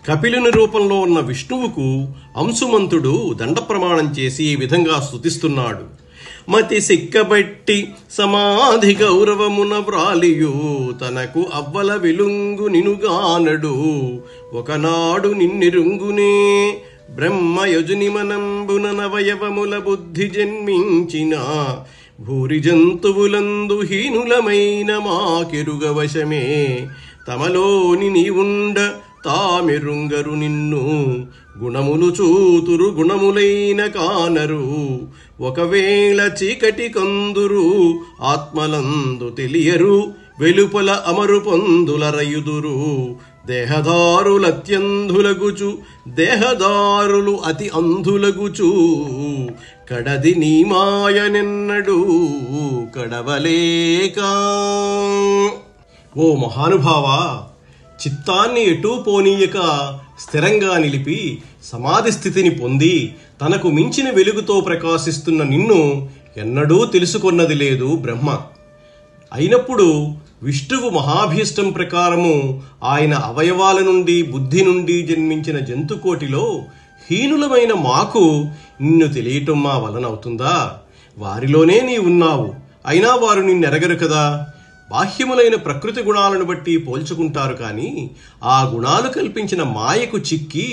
కపిలుని రూపంలో ఉన్న విష్ణువుకు అంశుమంతుడు దండప్రమాణం చేసి ఈ విధంగా స్తుతిస్తున్నాడు. మతి సిక్కబట్టి సమాధి గౌరవమున వ్రాలియు తనకు అవ్వల విలుంగు నినుగానడు ఒకనాడు నిన్నిరుంగునే బ్రహ్మయజుని మనంబున నవయవముల బుద్ధి జన్మించిన భూరి జంతువులందు హీనులమైన మాకెరుగవశమే తమలోని నీవుండ తామెరుంగరు నిన్ను గుణములు చూతురు గుణములైన కానరు ఒకవేళ చీకటి కందురు ఆత్మలందు తెలియరు వెలుపల అమరు పొందులరయుదురు దేహదారులత్యంధులగుచు దేహదారులు అతి అంధులగుచు కడది నీ మాయనెన్నడు కడవలేక. ఓ మహానుభావా, చిత్తాన్ని ఎటూ పోనీయక స్థిరంగా నిలిపి సమాధి స్థితిని పొంది తనకు మించిన వెలుగుతో ప్రకాశిస్తున్న నిన్ను ఎన్నడూ తెలుసుకొన్నది లేదు బ్రహ్మ. అయినప్పుడు విష్ణువు మహాభీష్టం ప్రకారము ఆయన అవయవాల నుండి బుద్ధి నుండి జన్మించిన జంతుకోటిలో హీనులమైన మాకు నిన్ను తెలియటం మా వలనవుతుందా? వారిలోనే నీ ఉన్నావు, అయినా వారు నిన్నెరగరు కదా. బాహ్యములైన ప్రకృతి గుణాలను బట్టి పోల్చుకుంటారు కానీ ఆ గుణాలు కల్పించిన మాయకు చిక్కి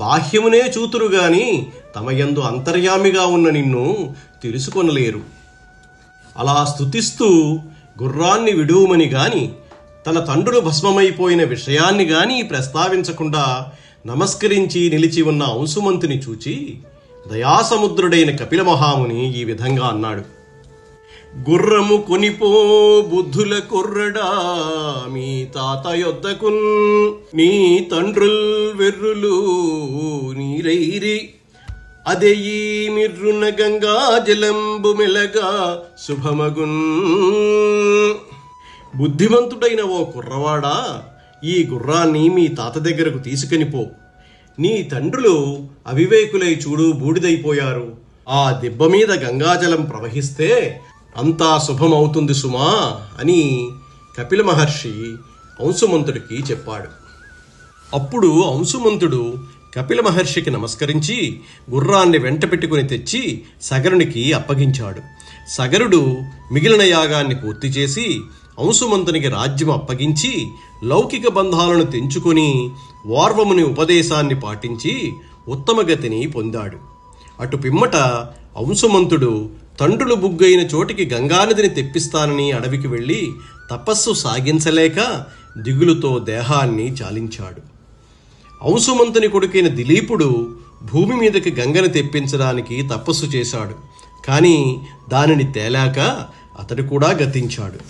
బాహ్యమునే చూతురు గాని తమ యందు అంతర్యామిగా ఉన్న నిన్ను తెలుసుకొనలేరు. అలా స్తుతిస్తూ గుర్రాన్ని విడువమని గాని తన తండ్రులు భస్మమైపోయిన విషయాన్ని గాని ప్రస్తావించకుండా నమస్కరించి నిలిచి ఉన్న అంశుమంతుని చూచి దయాసముద్రుడైన కపిల మహాముని ఈ విధంగా అన్నాడు. గుర్రము కొనిపో బుద్ధుల కుర్రడా మీ తాత యొద్దకున్ నీ తండ్రుల్ వెర్రులు నీరైరి అదెయి మిర్రున గంగా జలంబు మెలగా శుభమగున్. బుద్ధిమంతుడైన ఓ కుర్రవాడా, ఈ గుర్రాన్ని మీ తాత దగ్గరకు తీసుకునిపో. నీ తండ్రులు అవివేకులై చూడు బూడిదైపోయారు. ఆ దెబ్బ మీద గంగాజలం ప్రవహిస్తే అంతా శుభమవుతుంది సుమా అని కపిల మహర్షి అంశుమంతుడికి చెప్పాడు. అప్పుడు అంశుమంతుడు కపిల మహర్షికి నమస్కరించి గుర్రాన్ని వెంట పెట్టుకుని తెచ్చి సగరునికి అప్పగించాడు. సగరుడు మిగిలిన యాగాన్ని పూర్తి చేసి అంశుమంతునికి రాజ్యం అప్పగించి లౌకిక బంధాలను తెంచుకొని వార్వముని ఉపదేశాన్ని పాటించి ఉత్తమగతిని పొందాడు. అటు పిమ్మట అంశుమంతుడు తండ్రులు బుగ్గైన చోటికి గంగానదిని తెప్పిస్తానని అడవికి వెళ్ళి తపస్సు సాగించలేక దిగులుతో దేహాన్ని చాలించాడు. అంశుమంతుని కొడుకైన దిలీపుడు భూమి మీదకి గంగను తెప్పించడానికి తపస్సు చేశాడు. కానీ దానిని తేలాక అతడు కూడా గతించాడు.